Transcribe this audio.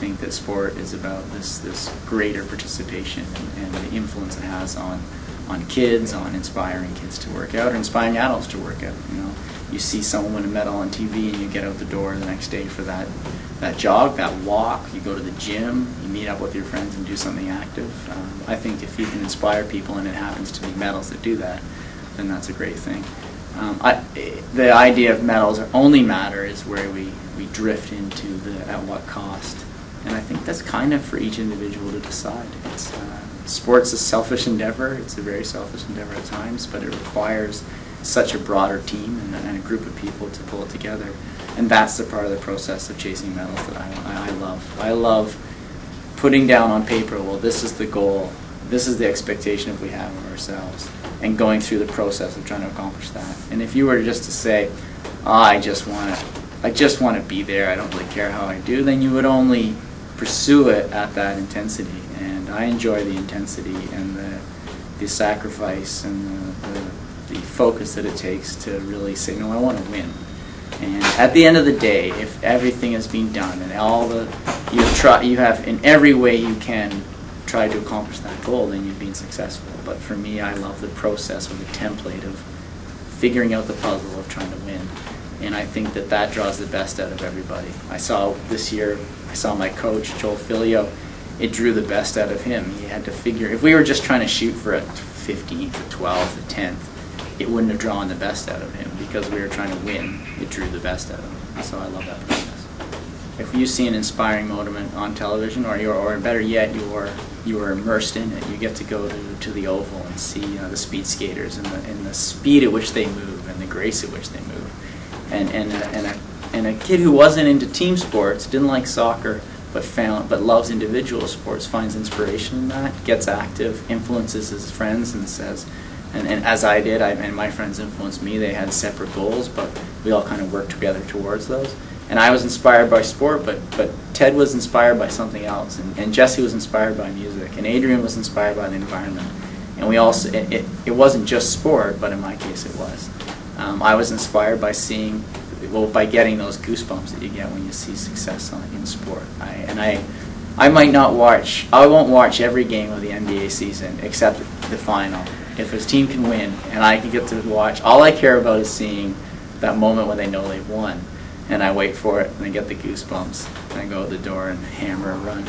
think that sport is about this greater participation and the influence it has on kids, on inspiring kids to work out, or inspiring adults to work out. You know, you see someone win a medal on TV, and you get out the door the next day for that jog, that walk. You go to the gym, you meet up with your friends and do something active. I think if you can inspire people, and it happens to be medals that do that, then that's a great thing. The idea of medals only matter is where we drift into the at what cost, and I think that's kind of for each individual to decide. Sports is a selfish endeavor. It's a very selfish endeavor at times, but it requires such a broader team and a group of people to pull it together, and that's the part of the process of chasing medals that I love. I love putting down on paper, well, this is the goal, this is the expectation that we have of ourselves, and going through the process of trying to accomplish that. And if you were just to say, oh, I just want to be there, I don't really care how I do, then you would only pursue it at that intensity. And I enjoy the intensity and the sacrifice and the focus that it takes to really say, no, I want to win. And at the end of the day, if everything has been done and you have in every way you can try to accomplish that goal, then you've been successful. But for me, I love the process or the template of figuring out the puzzle of trying to win. And I think that draws the best out of everybody. I saw this year, my coach, Joel Filio, it drew the best out of him. He had to figure, if we were just trying to shoot for a 15th, a 12th, a 10th, it wouldn't have drawn the best out of him. Because we were trying to win, it drew the best out of him. So I love that process. If you see an inspiring moment on television, or better yet, you are immersed in it, you get to go to the Oval and see the speed skaters and the speed at which they move and the grace at which they move. And a kid who wasn't into team sports, didn't like soccer, but loves individual sports, finds inspiration in that, gets active, influences his friends, and says, and as I did, and my friends influenced me. They had separate goals, but we all kind of worked together towards those. And I was inspired by sport, but Ted was inspired by something else, and Jesse was inspired by music, and Adrian was inspired by the environment. And we also, it wasn't just sport, but in my case it was. I was inspired by by getting those goosebumps that you get when you see success in sport. I won't watch every game of the NBA season except the final. If a team can win and I can get to watch, all I care about is seeing that moment when they know they've won. And I wait for it and I get the goosebumps and I go out the door and hammer a run.